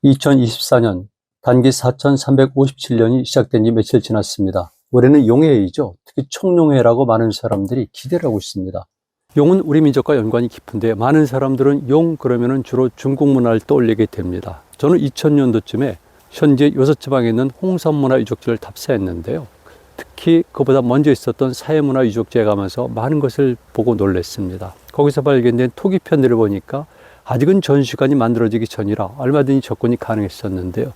2024년 단기 4357년이 시작된 지 며칠 지났습니다. 올해는 용해이죠. 특히 총룡해라고 많은 사람들이 기대를 하고 있습니다. 용은 우리 민족과 연관이 깊은데 많은 사람들은 용 그러면은 주로 중국 문화를 떠올리게 됩니다. 저는 2000년도쯤에 현재 요섭지방에 있는 홍산문화 유적지를 답사했는데요. 특히 그보다 먼저 있었던 사회문화 유적지에 가면서 많은 것을 보고 놀랐습니다. 거기서 발견된 토기편들을 보니까 아직은 전시관이 만들어지기 전이라 얼마든지 접근이 가능했었는데요.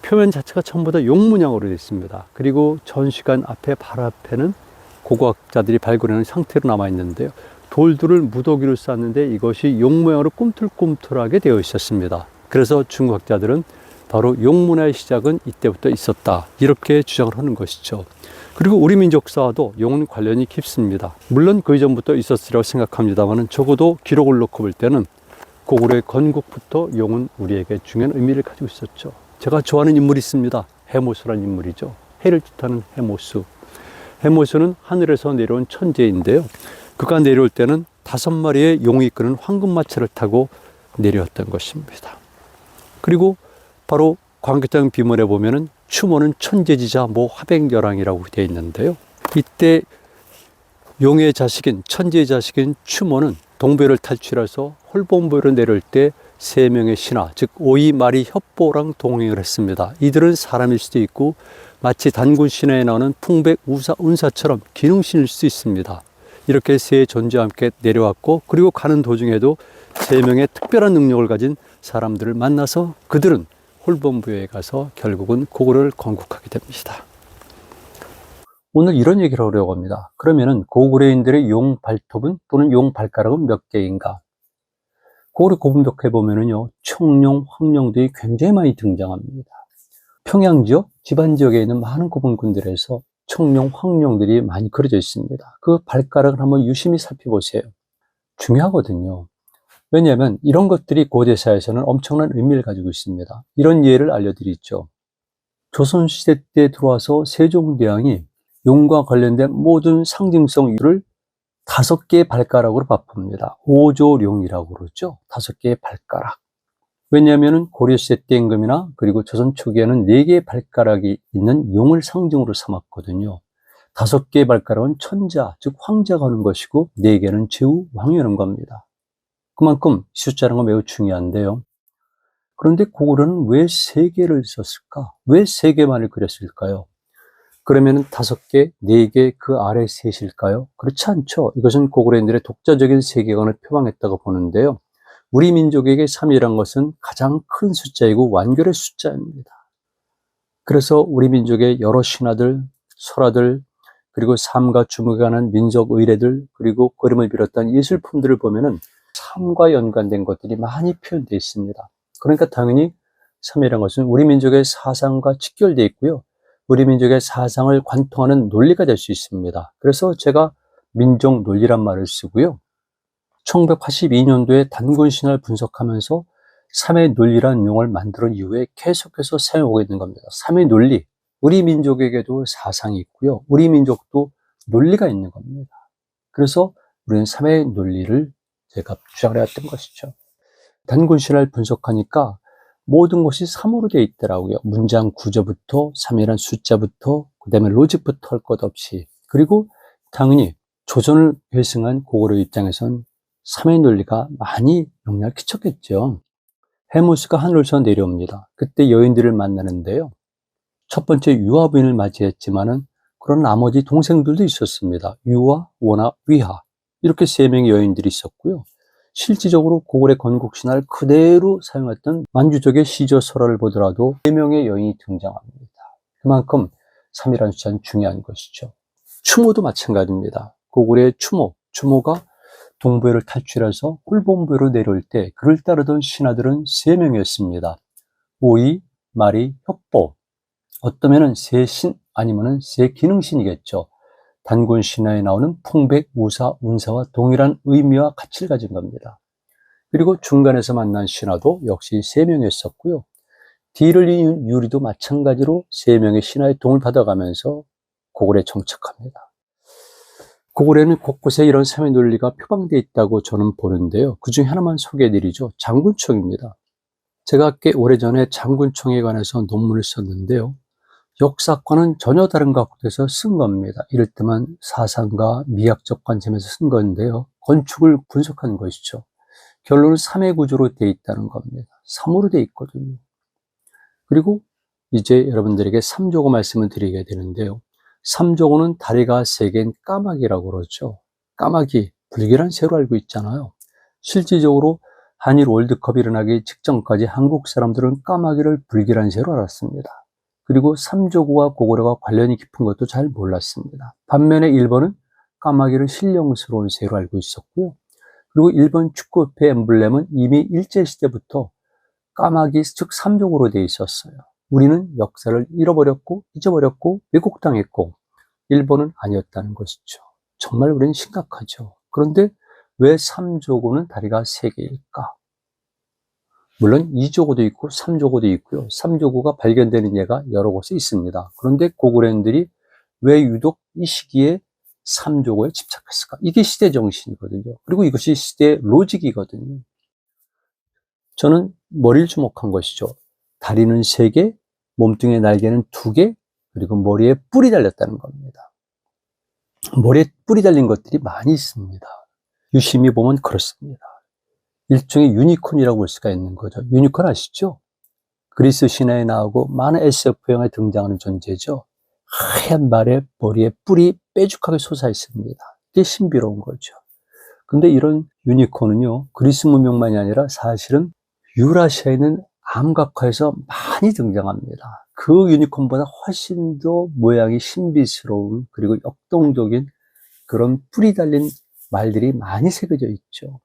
표면 자체가 전부 다 용 문양으로 되어 있습니다. 그리고 전시관 앞에 바로 앞에는 고고학자들이 발굴하는 상태로 남아 있는데요. 돌들을 무더기로 쌌는데 이것이 용 모양으로 꿈틀꿈틀하게 되어 있었습니다. 그래서 중국학자들은 바로 용 문화의 시작은 이때부터 있었다, 이렇게 주장을 하는 것이죠. 그리고 우리 민족사와도 용은 관련이 깊습니다. 물론 그 이전부터 있었으리라고 생각합니다만 적어도 기록을 놓고 볼 때는 고구려의 건국부터 용은 우리에게 중요한 의미를 가지고 있었죠. 제가 좋아하는 인물이 있습니다. 해모수라는 인물이죠. 해를 뜻하는 해모수. 해모수는 하늘에서 내려온 천재인데요. 그가 내려올 때는 5마리의 용이 이끄는 황금마차를 타고 내려왔던 것입니다. 그리고 바로 광개장 비문에 보면은 추모는 천재지자 모 화백열왕이라고 되어 있는데요. 이때 용의 자식인, 천재의 자식인 추모는 동배를 탈출해서 홀본부로 내려올 때 3명의 신하, 즉 오이마리 협보랑 동행을 했습니다. 이들은 사람일 수도 있고 마치 단군 신화에 나오는 풍백, 우사, 운사처럼 기능신일 수 있습니다. 이렇게 세 존재와 함께 내려왔고, 그리고 가는 도중에도 3명의 특별한 능력을 가진 사람들을 만나서 그들은 홀본부에 가서 결국은 고구려를 건국하게 됩니다. 오늘 이런 얘기를 하려고 합니다. 그러면은 고구려인들의 용 발톱은 또는 용 발가락은 몇 개인가? 고구려 고분벽화에 보면은요, 청룡, 황룡들이 굉장히 많이 등장합니다. 평양 지역, 지반 지역에 있는 많은 고분군들에서 청룡, 황룡들이 많이 그려져 있습니다. 그 발가락을 한번 유심히 살펴보세요. 중요하거든요. 왜냐하면 이런 것들이 고대사에서는 엄청난 의미를 가지고 있습니다. 이런 예를 알려드리죠. 조선시대 때 들어와서 세종대왕이 용과 관련된 모든 상징성을 5개의 발가락으로 바꿉니다. 오조룡이라고 그러죠. 5개의 발가락. 왜냐하면 고려시대 때 임금이나 그리고 조선 초기에는 4개의 발가락이 있는 용을 상징으로 삼았거든요. 5개의 발가락은 천자, 즉 황자가 하는 것이고 4개는 제후, 왕이 하는 겁니다. 그만큼 숫자는 건 매우 중요한데요. 그런데 고구려는 왜 3개를 썼을까? 왜 3개만을 그렸을까요? 그러면 5개, 4개 그 아래 셋일까요? 그렇지 않죠. 이것은 고구려인들의 독자적인 세계관을 표방했다고 보는데요. 우리 민족에게 3이란 것은 가장 큰 숫자이고 완결의 숫자입니다. 그래서 우리 민족의 여러 신화들, 설화들, 그리고 삶과 주목에 관한 민족 의례들, 그리고 그림을 비롯한 예술품들을 보면은 3과 연관된 것들이 많이 표현되어 있습니다. 그러니까 당연히 3이라는 것은 우리 민족의 사상과 직결되어 있고요. 우리 민족의 사상을 관통하는 논리가 될 수 있습니다. 그래서 제가 민족 논리란 말을 쓰고요. 1982년도에 단군 신화를 분석하면서 3의 논리라는 용어를 만든 이후에 계속해서 사용하고 있는 겁니다. 3의 논리. 우리 민족에게도 사상이 있고요. 우리 민족도 논리가 있는 겁니다. 그래서 우리는 3의 논리를 제가 주장을 해왔던 것이죠. 단군 신화를 분석하니까 모든 것이 3으로 되어 있더라고요. 문장 구조부터 3이라는 숫자부터 그 다음에 로직부터 할 것 없이. 그리고 당연히 조선을 회승한 고구려 입장에선 3의 논리가 많이 영향을 끼쳤겠죠. 해모수가 하늘에서 내려옵니다. 그때 여인들을 만나는데요. 첫 번째 유아부인을 맞이했지만은 그런 나머지 동생들도 있었습니다. 유아, 원하, 위하. 이렇게 3명의 여인들이 있었고요. 실질적으로 고구려 건국신화를 그대로 사용했던 만주족의 시조설화를 보더라도 4명의 여인이 등장합니다. 그만큼 3이라는 숫자는 중요한 것이죠. 추모도 마찬가지입니다. 고구려의 추모가 동부회를 탈출해서 홀본부로 내려올 때 그를 따르던 신하들은 3명이었습니다. 오이, 마리, 협보. 어떠면은 세신 아니면은 세기능신이겠죠. 단군 신화에 나오는 풍백, 우사, 운사와 동일한 의미와 가치를 가진 겁니다. 그리고 중간에서 만난 신하도 역시 3명이었었고요. 뒤를 이은 유리도 마찬가지로 3명의 신하의 도움을 받아가면서 고구려에 정착합니다. 고구려는 곳곳에 이런 3의 논리가 표방되어 있다고 저는 보는데요. 그 중에 하나만 소개해드리죠. 장군총입니다. 제가 꽤 오래전에 장군총에 관해서 논문을 썼는데요. 역사과는 전혀 다른 각도에서 쓴 겁니다. 이럴 때만 사상과 미학적 관점에서 쓴 건데요. 건축을 분석한 것이죠. 결론은 3의 구조로 되어 있다는 겁니다. 3으로 되어 있거든요. 그리고 이제 여러분들에게 3조고 말씀을 드리게 되는데요. 3조고는 다리가 3개인 까마귀라고 그러죠. 까마귀, 불길한 새로 알고 있잖아요. 실질적으로 한일 월드컵이 일어나기 직전까지 한국 사람들은 까마귀를 불길한 새로 알았습니다. 그리고 3조고와 고구려가 관련이 깊은 것도 잘 몰랐습니다. 반면에 일본은 까마귀를 신령스러운 새로 알고 있었고요. 그리고 일본 축구협회 엠블렘은 이미 일제시대부터 까마귀, 즉 3족으로 되어 있었어요. 우리는 역사를 잃어버렸고 잊어버렸고 왜곡당했고 일본은 아니었다는 것이죠. 정말 우리는 심각하죠. 그런데 왜 3조고는 다리가 3개일까? 물론 2조고도 있고 3조고도 있고요. 3조고가 발견되는 예가 여러 곳에 있습니다. 그런데 고구려인들이 왜 유독 이 시기에 3조고에 집착했을까? 이게 시대 정신이거든요. 그리고 이것이 시대의 로직이거든요. 저는 머리를 주목한 것이죠. 다리는 3개, 몸뚱이의 날개는 2개, 그리고 머리에 뿔이 달렸다는 겁니다. 머리에 뿔이 달린 것들이 많이 있습니다. 유심히 보면 그렇습니다. 일종의 유니콘이라고 볼 수가 있는 거죠. 유니콘 아시죠? 그리스 신화에 나오고 많은 SF 영화에 등장하는 존재죠. 하얀 말에 머리에 뿔이 빼죽하게 솟아 있습니다. 이게 신비로운 거죠. 근데 이런 유니콘은요, 그리스 문명만이 아니라 사실은 유라시아에 있는 암각화에서 많이 등장합니다. 그 유니콘보다 훨씬 더 모양이 신비스러운 그리고 역동적인 그런 뿔이 달린 말들이 많이 새겨져 있죠.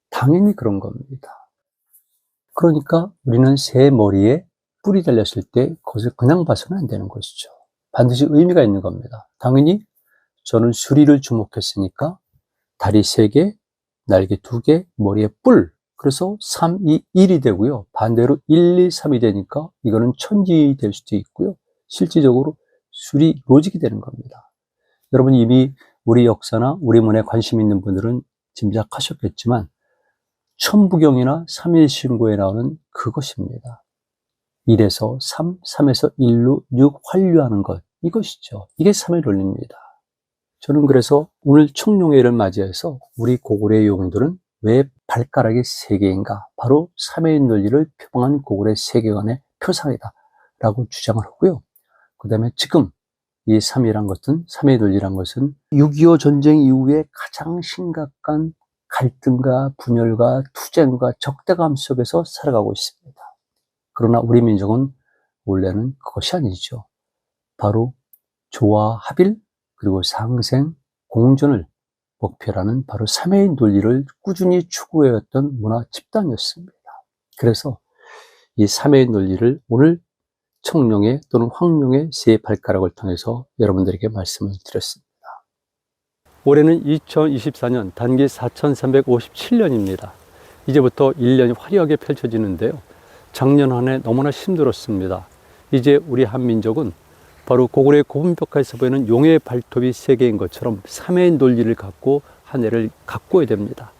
당연히 그런 겁니다. 그러니까 우리는 새 머리에 뿔이 달렸을 때 그것을 그냥 봐서는 안 되는 것이죠. 반드시 의미가 있는 겁니다. 당연히 저는 수리를 주목했으니까 다리 3개, 날개 2개, 머리에 뿔. 그래서 3, 2, 1이 되고요. 반대로 1, 2, 3이 되니까 이거는 천지 될 수도 있고요. 실질적으로 수리 로직이 되는 겁니다. 여러분 이미 우리 역사나 우리 문화에 관심 있는 분들은 짐작하셨겠지만 천부경이나 3일신고에 나오는 그것입니다. 1에서 3, 3에서 1로 6 환류하는 것, 이것이죠. 이게 3의 논리입니다. 저는 그래서 오늘 청룡회를 맞이해서 우리 고구려의 용들은 왜 발가락이 3개인가? 바로 3의 논리를 표방한 고구려의 세계관의 표상이다 라고 주장을 하고요. 그 다음에 지금 이 3이란 것은, 3의 논리란 것은 6.25 전쟁 이후에 가장 심각한 갈등과 분열과 투쟁과 적대감 속에서 살아가고 있습니다. 그러나 우리 민족은 원래는 그것이 아니죠. 바로 조화, 합일, 그리고 상생, 공존을 목표라는 바로 3의 논리를 꾸준히 추구해왔던 문화 집단이었습니다. 그래서 이 3의 논리를 오늘 청룡회 또는 황룡회 세 발가락을 통해서 여러분들에게 말씀을 드렸습니다. 올해는 2024년 단기 4357년입니다. 이제부터 1년이 화려하게 펼쳐지는데요. 작년 한 해 너무나 힘들었습니다. 이제 우리 한민족은 바로 고구려의 고분벽화에서 보이는 용의 발톱이 3개인 것처럼 3의 논리를 갖고 한 해를 가꿔야 됩니다.